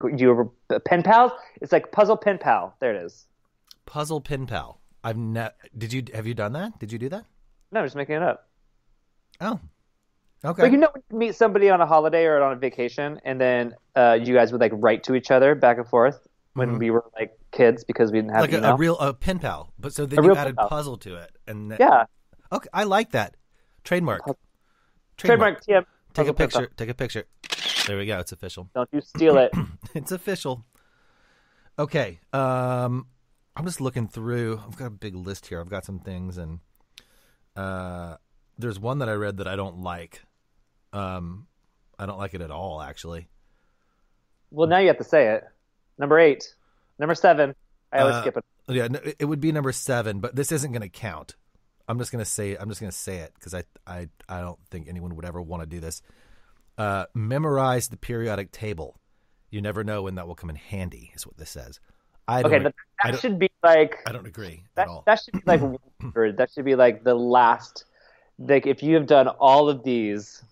Do you ever pen pals? It's like puzzle pen pal. There it is. Puzzle Pin Pal. Have you done that? Did you do that? No, I'm just making it up. Oh, Like okay. you know, when you meet somebody on a holiday or on a vacation, and then you guys would like write to each other back and forth when Hmm. we were like kids because we didn't have Like a email. real pen pal, but so A then you real pen added pal. puzzle to it, and Yeah. okay, I like that. Trademark, trademark. Trademark TM Take a puzzle pen pal. picture. Take a picture. There we go. It's official. Don't you steal it. It's official. Okay. I'm just looking through. I've got a big list here. I've got some things, and there's one that I read that I don't like. I don't like it at all, actually. Well, now you have to say it. Number 8. Number 7. I always Uh, skip it. yeah, no, it would be number 7, but this isn't going to count. I'm just going to say. I'm just going to say it because I don't think anyone would ever want to do this. Memorize the periodic table. You never know when that will come in handy. Is what this says. I don't. Okay, that, I that don't. should be like I don't agree at that. all. That should be like 100. That should be like the last. Like if you have done all of these,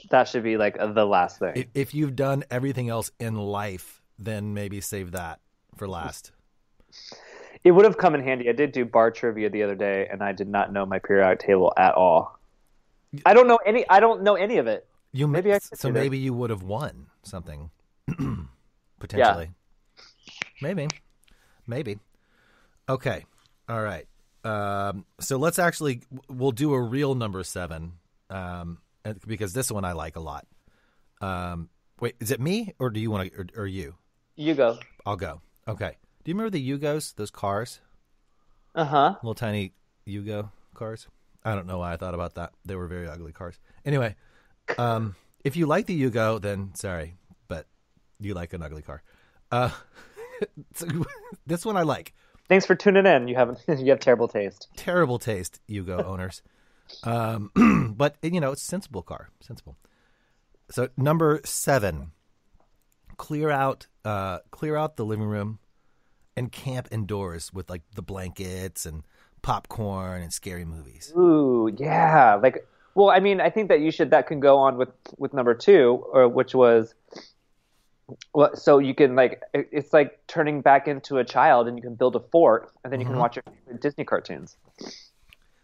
that should be like the last thing. If you've done everything else in life, then maybe save that for last. It would have come in handy. I did do bar trivia the other day, and I did not know my periodic table at all. I don't know any. I don't know any of it. Maybe I could So do that. maybe you would have won something potentially. Maybe. Okay. All right. So let's actually we'll do a real number 7 because this one I like a lot. Wait, is it me or do you want to or you? You go. I'll go. Okay. Do you remember the Yugos, those cars? Uh-huh. Little tiny Yugo cars? I don't know why I thought about that. They were very ugly cars. Anyway, if you like the Yugo, then sorry, but you like an ugly car. So, this one I like. Thanks for tuning in. You have you have terrible taste. Terrible taste, Yugo owners. But it's a sensible car. Sensible. So number 7, clear out the living room and camp indoors with like the blankets and popcorn and scary movies. Ooh, yeah. Like, well, I mean, I think that that can go on with number 2, or which was, well, so you can like, it's like turning back into a child, and you can build a fort, and then you can watch your favorite Disney cartoons.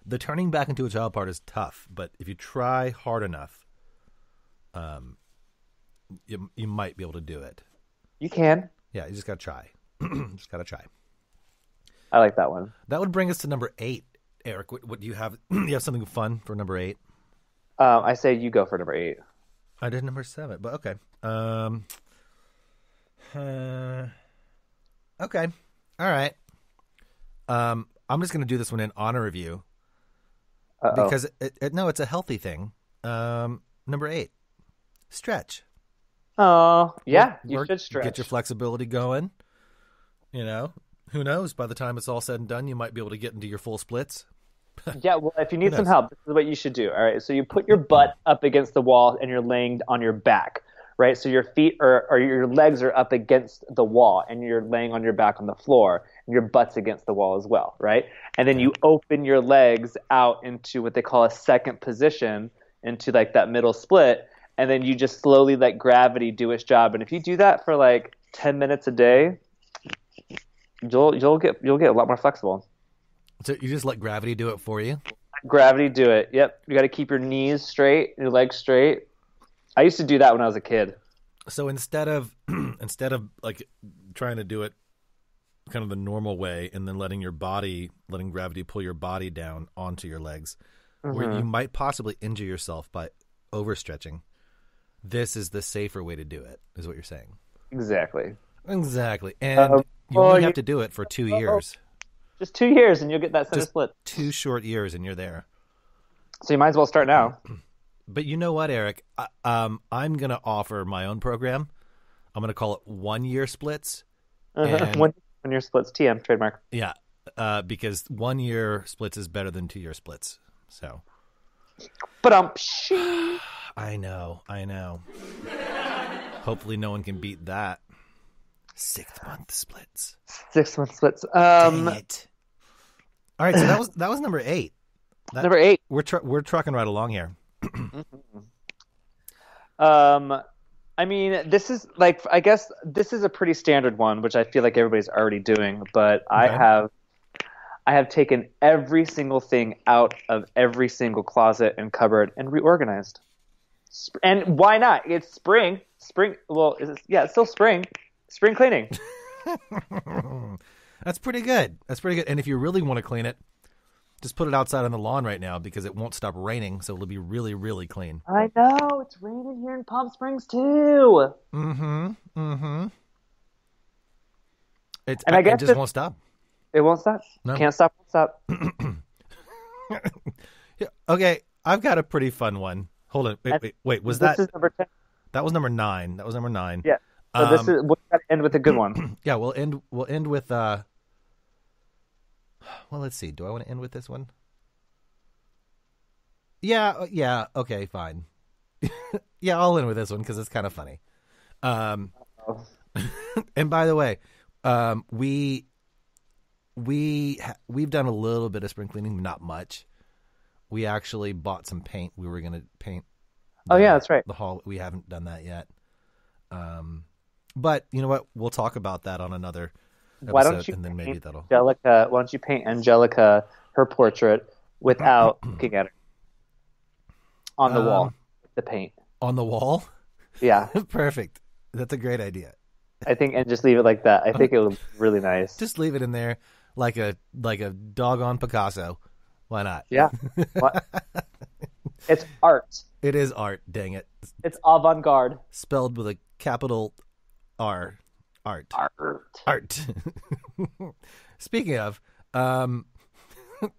The turning back into a child part is tough, but if you try hard enough, you might be able to do it. You can. Yeah, you just gotta try. Just gotta try. I like that one. That would bring us to number 8. Eric, what do you have? You have something fun for number 8? I say you go for number 8. I did number 7, but okay. Okay. All right. I'm just gonna do this one in honor of you Uh-oh. because it's a healthy thing. Number 8, stretch. Oh, yeah, you Work- should stretch. Get your flexibility going. Who knows? By the time it's all said and done, you might be able to get into your full splits. Yeah, well, if you need some knows? help, this is what you should do. All right, so you put your butt up against the wall, and you're laying on your back, right? So your feet or your legs are up against the wall, and you're laying on your back on the floor, and your butt's against the wall as well, right? And then you open your legs out into what they call a second position, into like that middle split, and then you just slowly let gravity do its job. And if you do that for like 10 minutes a day, you'll get a lot more flexible. So you just let gravity do it for you. Gravity, do it. Yep. You got to keep your knees straight, your legs straight. I used to do that when I was a kid. So instead of like trying to do it kind of the normal way and then letting gravity pull your body down onto your legs, where you might possibly injure yourself by overstretching, this is the safer way to do it, is what you're saying. Exactly. Exactly. And you only have to do it for 2 years. Just 2 years, and you'll get that center Just split. 2 short years, and you're there. So you might as well start now. But you know what, Eric? I'm going to offer my own program. I'm going to call it 1 year splits. And, One year splits, TM, trademark. yeah, because 1 year splits is better than 2 year splits. So. But I know. Hopefully no one can beat that. 6-month splits. 6-month splits. Dang it. All right, so that was number 8. Number 8. We're trucking right along here. I mean, this is like, I guess this is a pretty standard one, which I feel like everybody's already doing, but Okay. I have taken every single thing out of every single closet and cupboard and reorganized. And why not? It's spring. Spring. Well, yeah, it's still spring. Spring cleaning. That's pretty good. That's pretty good. And if you really want to clean it, just put it outside on the lawn right now because it won't stop raining, so it'll be really, really clean. I know it's raining here in Palm Springs too. Mm-hmm. Mm-hmm. And I It guess just won't stop. it won't stop. No. Can't stop. Won't stop. Yeah, okay, I've got a pretty fun one. Hold on. Wait. Was This that is number 10. that was number 9? That was number 9. Yeah. So this is we've got to end with a good one. Yeah, we'll end with well, let's see. Do I want to end with this one? Yeah, okay, fine. Yeah, I'll end with this one because it's kind of funny. And by the way, we've done a little bit of spring cleaning, not much. We actually bought some paint. We were going to paint. Oh yeah, that's right. The hall. We haven't done that yet. But you know what? We'll talk about that on another episode, Why don't you and then maybe paint that'll. Angelica? Why don't you paint Angelica her portrait without looking at her on the wall? The paint On the wall. Yeah, Perfect. That's a great idea. I think, and just leave it like that. I think it would be really nice. Just leave it in there like a doggone Picasso. Why not? Yeah, What? It's art. It is art. Dang it. It's avant-garde Spelled with a capital R. Art. art. Speaking of,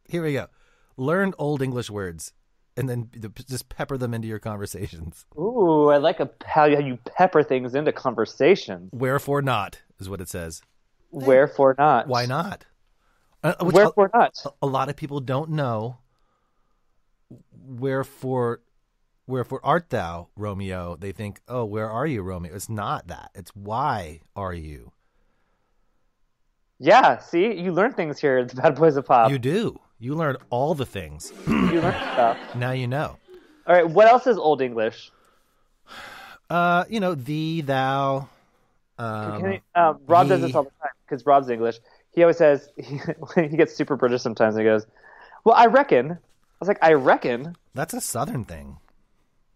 here we go. Learn old English words and then just pepper them into your conversations. Ooh, I like how you pepper things into conversation. Wherefore not is what it says. Wherefore not? Why not? Wherefore not? A lot of people don't know. Wherefore art thou, Romeo? They think, oh, where are you, Romeo? It's not that. It's why are you? Yeah, see, you learn things here at the Bad Boys of Pop. You do. You learn all the things. You learn stuff. Now you know. All right, what else is Old English? Thee, thou. Rob does this all the time because Rob's English. He always says he gets super British sometimes. And he goes, "Well, I reckon." I was like, "I reckon." That's a Southern thing,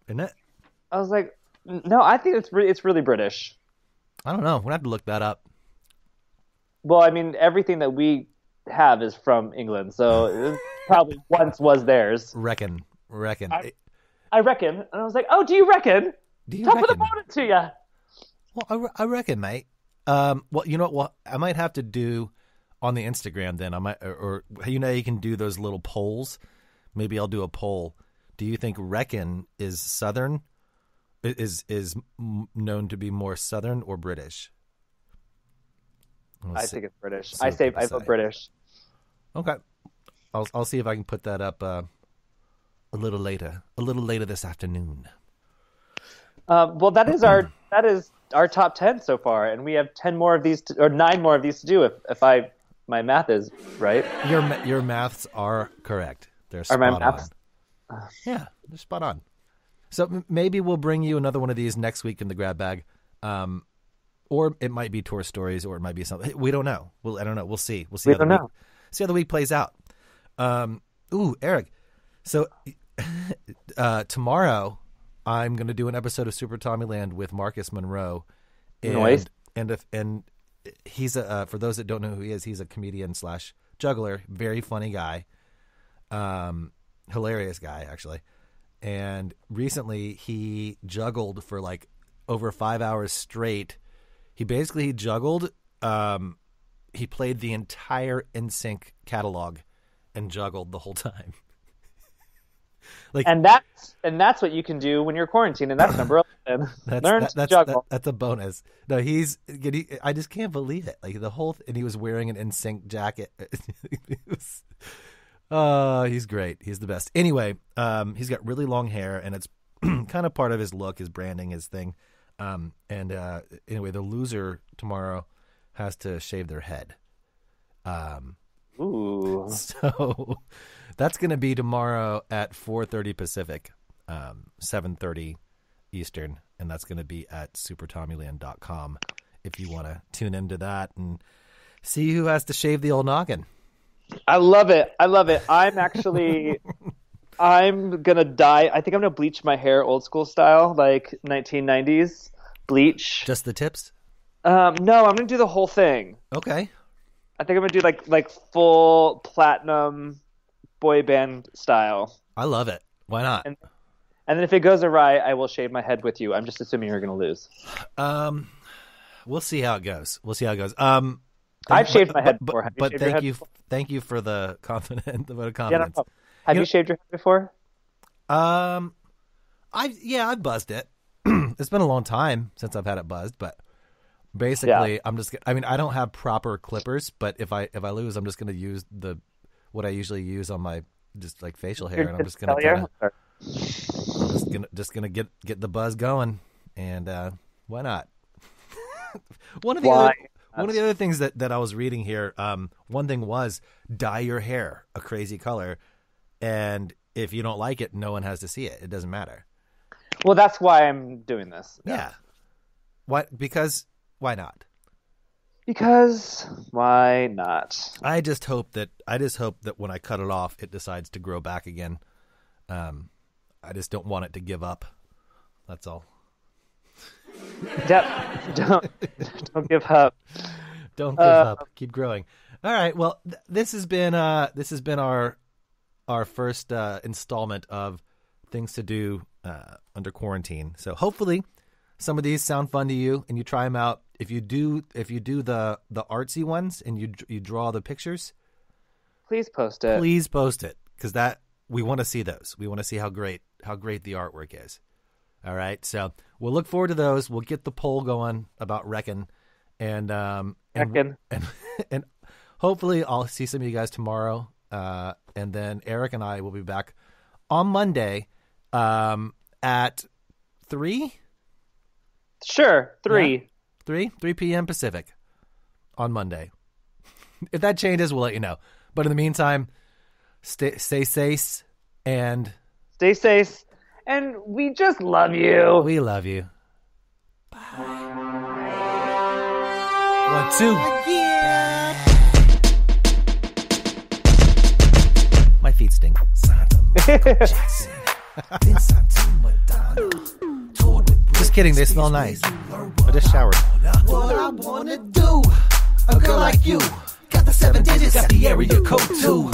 isn't it? I was like, "No, I think it's really British." I don't know. We'll have to look that up. Well, I mean, everything that we have is from England, so it probably once was theirs. Reckon. I reckon, and I was like, "Oh, do you reckon?" Do you Top of the reckon? morning to you. Well, I reckon, mate. Well, you know what? I might have to do on the Instagram then. I might, or you can do those little polls. Maybe I'll do a poll. Do you think reckon is Southern? Is known to be more Southern or British? I think it's British. See I what people vote say. British. Okay. I'll see if I can put that up a little later this afternoon. Well, that is our top 10 so far, and we have 10 more of these or 9 more of these to do if my math is right. Your maths are correct. They're Are spot my on. maths? Yeah, they're spot on. So maybe we'll bring you another one of these next week in the grab bag. Or it might be tour stories, or it might be something. We don't know. I don't know. We'll see. We'll see. See how the week plays out. Eric. So tomorrow I'm going to do an episode of Super Tommy Land with Marcus Monroe, and Nice. and he's for those that don't know who he is, he's a comedian / juggler, very funny guy, hilarious guy actually. And recently he juggled for like over 5 hours straight. He basically juggled. He played the entire NSYNC catalog and juggled the whole time. And that's what you can do when you're quarantined, and that's number 11. Learn to juggle. That's a bonus. No, I just can't believe it. Like the whole, and he was wearing an NSYNC jacket. He's great. He's the best. Anyway, he's got really long hair, and it's kind of part of his look, his branding, his thing. Anyway, the loser tomorrow has to shave their head. Ooh. So that's going to be tomorrow at 4:30 Pacific, 7:30 Eastern, and that's going to be at supertommyland.com if you want to tune into that and see who has to shave the old noggin. I love it. I'm going to dye. I think I'm going to bleach my hair old school style, like 1990s bleach. Just the tips? No, I'm going to do the whole thing. Okay. I think I'm going to do like full platinum boy band style. I love it. Why not? And then if it goes awry, I will shave my head with you. I'm just assuming you're going to lose. We'll see how it goes. I've shaved my head before. But thank you for the confidence. The vote of confidence. Yeah, no. Have you shaved your head before? I've buzzed it. It's been a long time since I've had it buzzed, but basically, I'm just. I mean, I don't have proper clippers, but if I lose, I'm just going to use what I usually use on my just like facial hair, and I'm just going to. Just gonna get the buzz going, and why not? One of the other things that I was reading here, one thing was dye your hair a crazy color, and if you don't like it, no one has to see it. It doesn't matter. Well, that's why I'm doing this. Yeah. Why? Because why not? Because why not? I just hope that when I cut it off, it decides to grow back again. I just don't want it to give up. That's all. Yep. Don't give up. Don't give up. Keep growing. All right. Well, this has been our first installment of things to do under quarantine. So hopefully some of these sound fun to you and you try them out. If you do the artsy ones and you draw the pictures, please post it. Please post it, because we want to see those. We want to see how great the artwork is. All right, so we'll look forward to those. We'll get the poll going about Reckon, and hopefully I'll see some of you guys tomorrow. And then Eric and I will be back on Monday at 3. Sure, 3. Yeah. 3 p.m. Pacific on Monday. If that changes, we'll let you know. But in the meantime, stay safe and we just love you. We love you. Bye. 1, 2. My feet stink. Just kidding, they smell nice. I just showered. What I wanna do, a girl like you, got the 7 digits, got the area code too.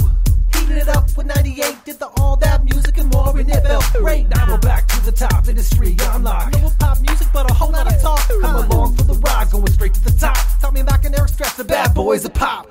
Heated it up with 98, did all that music and more, and it felt great. Now we're back to the top, industry unlocked. No pop music, but a whole lot of talk. Come along for the ride, going straight to the top. Tell me back and Eric Stress, the bad boys of pop.